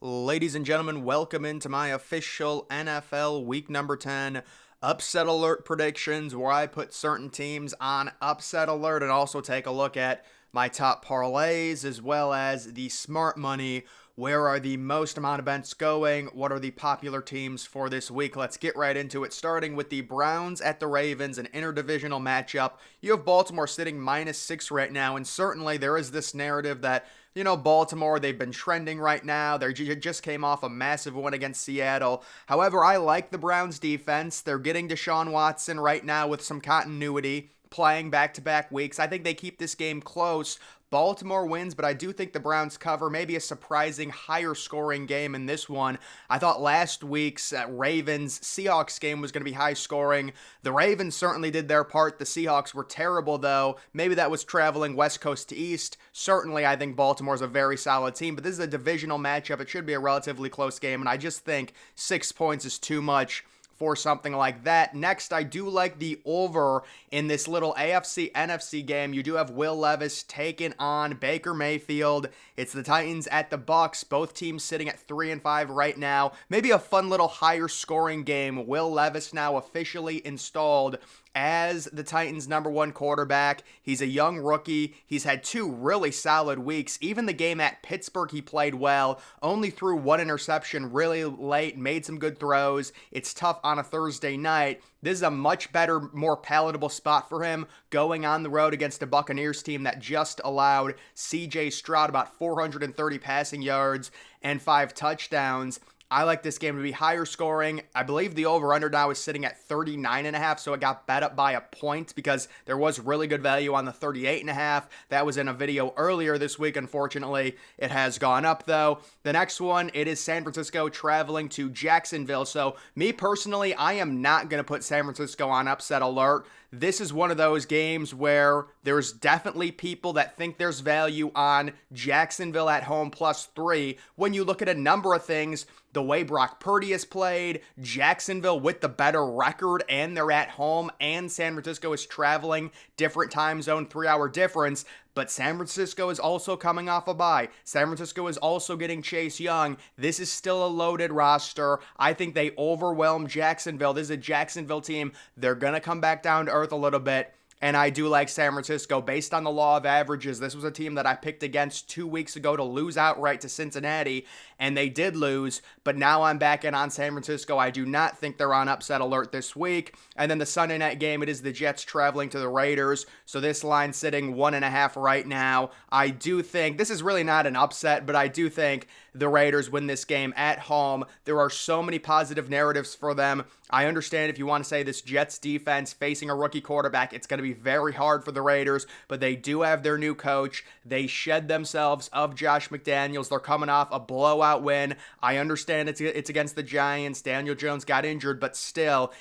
Ladies and gentlemen, welcome into my official NFL Week number 10 Upset Alert predictions, where I put certain teams on Upset Alert and also take a look at my top parlays as well as the smart money. Where are the most amount of bets going? What are the popular teams for this week? Let's get right into it, starting with the Browns at the Ravens, an interdivisional matchup. You have Baltimore sitting -6 right now, and certainly there is this narrative that Baltimore, they've been trending right now. They just came off a massive win against Seattle. However, I like the Browns defense. They're getting Deshaun Watson right now with some continuity, playing back-to-back weeks. I think they keep this game close. Baltimore wins, but I do think the Browns cover. Maybe a surprising higher scoring game in this one. I thought last week's Ravens-Seahawks game was going to be high scoring. The Ravens certainly did their part. The Seahawks were terrible, though. Maybe that was traveling West Coast to East. Certainly, I think Baltimore's a very solid team, but this is a divisional matchup. It should be a relatively close game, and I just think 6 points is too much for something like that. Next, I do like the over in this little AFC-NFC game. You do have Will Levis taking on Baker Mayfield. It's the Titans at the Bucks. Both teams sitting at 3-5 right now. Maybe a fun little higher scoring game. Will Levis now officially installed as the Titans' #1 quarterback. He's a young rookie. He's had 2 really solid weeks. Even the game at Pittsburgh, he played well. Only threw 1 interception really late, made some good throws. It's tough on a Thursday night. This is a much better, more palatable spot for him going on the road against a Buccaneers team that just allowed C.J. Stroud about 430 passing yards and 5 touchdowns. I like this game to be higher scoring. I believe the over-under now is sitting at 39.5, so it got bet up by a point because there was really good value on the 38.5. That was in a video earlier this week. Unfortunately, it has gone up, though. The next one, it is San Francisco traveling to Jacksonville. So, me personally, I am not going to put San Francisco on upset alert. This is one of those games where there's definitely people that think there's value on Jacksonville at home +3. When you look at a number of things, the way Brock Purdy has played, Jacksonville with the better record, and they're at home, and San Francisco is traveling, different time zone, 3-hour difference. But San Francisco is also coming off a bye. San Francisco is also getting Chase Young. This is still a loaded roster. I think they overwhelm Jacksonville. This is a Jacksonville team. They're going to come back down to earth a little bit. And I do like San Francisco. Based on the law of averages, this was a team that I picked against 2 weeks ago to lose outright to Cincinnati, and they did lose, but now I'm back in on San Francisco. I do not think they're on upset alert this week. And then the Sunday night game, it is the Jets traveling to the Raiders, so this line sitting 1.5 right now. I do think, this is really not an upset, but I do think the Raiders win this game at home. There are so many positive narratives for them. I understand if you want to say this Jets defense facing a rookie quarterback, it's going to be very hard for the Raiders, but they do have their new coach. They shed themselves of Josh McDaniels. They're coming off a blowout win. I understand it's against the Giants. Daniel Jones got injured, but still,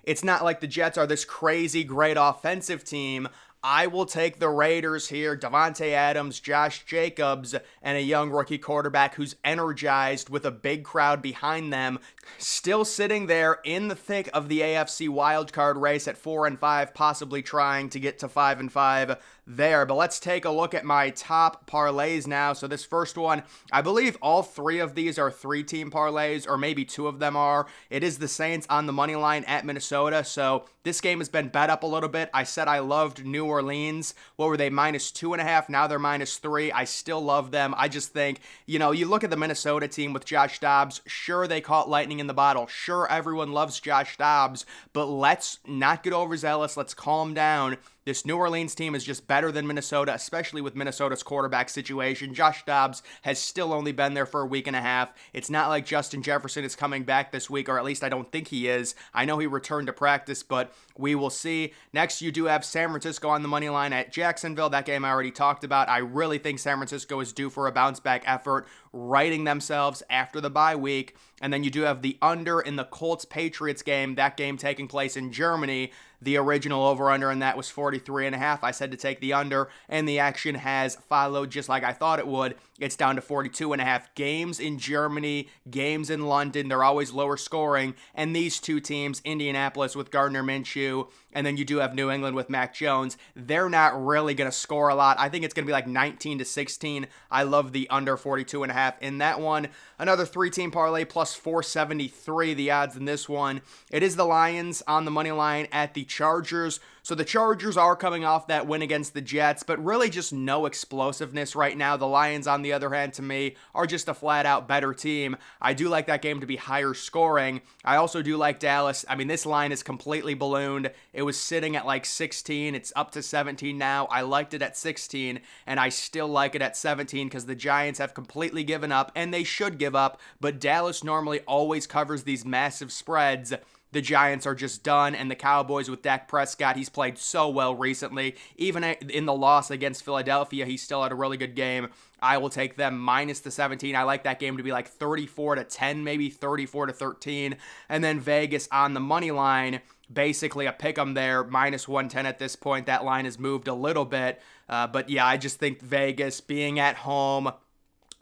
it's not like the Jets are this crazy great offensive team. I will take the Raiders here. Davante Adams, Josh Jacobs, and a young rookie quarterback who's energized with a big crowd behind them. Still sitting there in the thick of the AFC wildcard race at 4-5, possibly trying to get to 5-5 there. But let's take a look at my top parlays now. So this first one, I believe all 3 of these are 3-team parlays, or maybe 2 of them are. It is the Saints on the money line at Minnesota. So this game has been bet up a little bit. I said I loved New Orleans. What were they, -2.5? Now they're -3. I still love them. I just think, you look at the Minnesota team with Josh Dobbs. Sure, they caught lightning in the bottle. Sure, everyone loves Josh Dobbs, but let's not get overzealous. Let's calm down. This New Orleans team is just better than Minnesota, especially with Minnesota's quarterback situation. Josh Dobbs has still only been there for a week and a half. It's not like Justin Jefferson is coming back this week, or at least I don't think he is. I know he returned to practice, but we will see. Next, you do have San Francisco on the money line at Jacksonville. That game I already talked about. I really think San Francisco is due for a bounce-back effort, righting themselves after the bye week. And then you do have the under in the Colts-Patriots game, that game taking place in Germany. The original over-under in that was 43.5. I said to take the under, and the action has followed just like I thought it would. It's down to 42.5. Games in Germany, games in London, they're always lower scoring. And these 2 teams, Indianapolis with Gardner Minshew, and then you do have New England with Mac Jones, they're not really going to score a lot. I think it's going to be like 19-16. I love the under 42.5 6.5 in that one. Another 3-team parlay plus 473, the odds in this one. It is the Lions on the money line at the Chargers. So the Chargers are coming off that win against the Jets, but really just no explosiveness right now. The Lions, on the other hand, to me, are just a flat-out better team. I do like that game to be higher scoring. I also do like Dallas. I mean, this line is completely ballooned. It was sitting at like 16. It's up to 17 now. I liked it at 16, and I still like it at 17 because the Giants have completely given up, and they should give up, but Dallas normally always covers these massive spreads. The Giants are just done, and the Cowboys with Dak Prescott, he's played so well recently. Even in the loss against Philadelphia, he still had a really good game. I will take them minus the 17. I like that game to be like 34-10, maybe 34-13. And then Vegas on the money line, basically a pick 'em there, minus 110 at this point. That line has moved a little bit. But yeah, I just think Vegas being at home,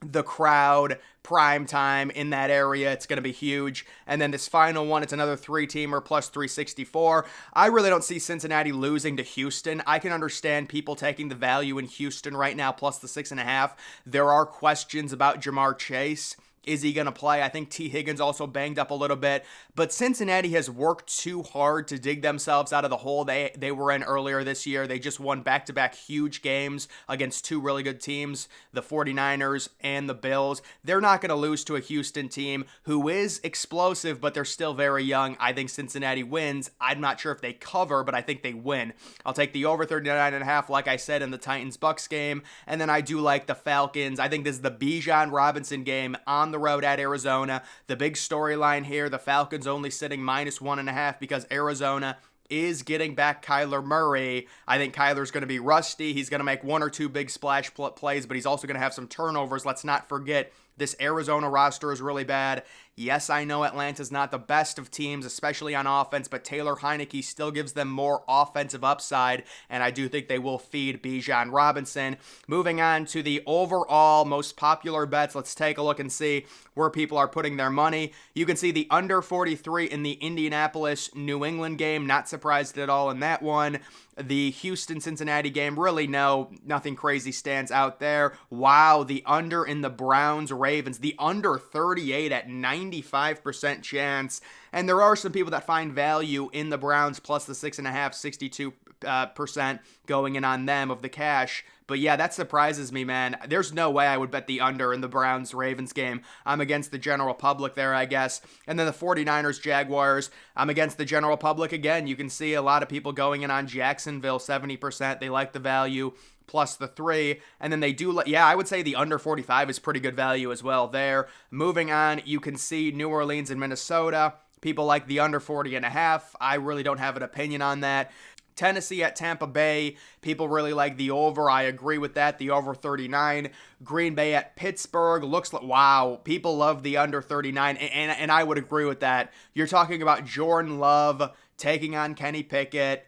the crowd, prime time in that area, it's going to be huge. And then this final one, it's another 3-teamer plus 364. I really don't see Cincinnati losing to Houston. I can understand people taking the value in Houston right now plus the 6.5. There are questions about Jamar Chase. Is he going to play? I think T. Higgins also banged up a little bit. But Cincinnati has worked too hard to dig themselves out of the hole they were in earlier this year. They just won back-to-back huge games against two really good teams, the 49ers and the Bills. They're not going to lose to a Houston team who is explosive, but they're still very young. I think Cincinnati wins. I'm not sure if they cover, but I think they win. I'll take the over 39.5, like I said, in the Titans-Bucks game. And then I do like the Falcons. I think this is the Bijan Robinson game on the road at Arizona. The big storyline here, the Falcons only sitting minus 1.5 because Arizona is getting back Kyler Murray. I think Kyler's going to be rusty. He's going to make one or two big splash plays, but he's also going to have some turnovers. Let's not forget, this Arizona roster is really bad. Yes, I know Atlanta's not the best of teams, especially on offense, but Taylor Heineke still gives them more offensive upside, and I do think they will feed Bijan Robinson. Moving on to the overall most popular bets, let's take a look and see where people are putting their money. You can see the under 43 in the Indianapolis-New England game. Not surprised at all in that one. The Houston-Cincinnati game, really nothing crazy stands out there. Wow, the under in the Browns-Ravens, the under 38 at 95% chance. And there are some people that find value in the Browns plus the 6.5, 62% going in on them of the cash. But yeah, that surprises me, man. There's no way I would bet the under in the Browns-Ravens game. I'm against the general public there, I guess. And then the 49ers-Jaguars, I'm against the general public again. You can see a lot of people going in on Jacksonville, 70%. They like the value plus the 3. And then they do, I would say the under 45 is pretty good value as well there. Moving on, you can see New Orleans and Minnesota. People like the under 40.5. I really don't have an opinion on that. Tennessee at Tampa Bay, people really like the over. I agree with that, the over 39. Green Bay at Pittsburgh, looks like, wow, people love the under 39, and I would agree with that. You're talking about Jordan Love taking on Kenny Pickett.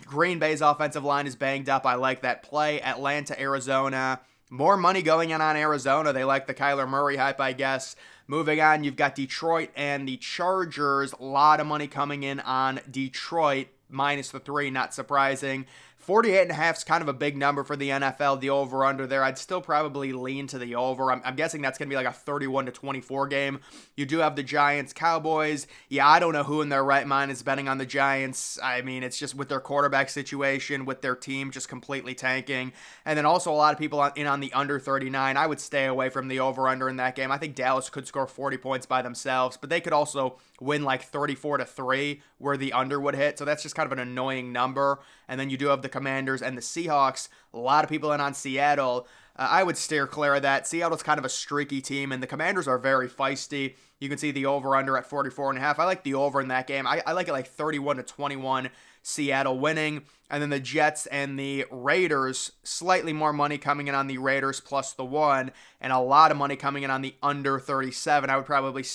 Green Bay's offensive line is banged up. I like that play. Atlanta, Arizona. More money going in on Arizona. They like the Kyler Murray hype, I guess. Moving on, you've got Detroit and the Chargers. A lot of money coming in on Detroit. Minus the 3, not surprising. 48.5 is kind of a big number for the NFL, the over-under there. I'd still probably lean to the over. I'm guessing that's going to be like a 31-24 game. You do have the Giants-Cowboys. Yeah, I don't know who in their right mind is betting on the Giants. I mean, it's just with their quarterback situation, with their team just completely tanking. And then also a lot of people in on the under 39. I would stay away from the over-under in that game. I think Dallas could score 40 points by themselves, but they could also win like 34-3 where the under would hit. So that's just kind of an annoying number. And then you do have the Commanders and the Seahawks. A lot of people in on Seattle. I would steer clear of that. Seattle's kind of a streaky team, and the Commanders are very feisty. You can see the over-under at 44.5. I like the over in that game. I like it like 31-21, Seattle winning. And then the Jets and the Raiders, slightly more money coming in on the Raiders plus the 1, and a lot of money coming in on the under 37. I would probably,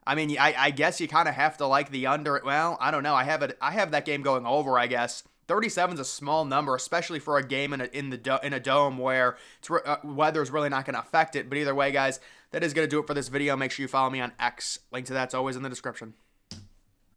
I guess you kind of have to like the under. Well, I don't know. I have that game going over, I guess. 37 is a small number, especially for a game in a dome where weather's really not going to affect it. But either way, guys, that is going to do it for this video. Make sure you follow me on X. Link to that's always in the description.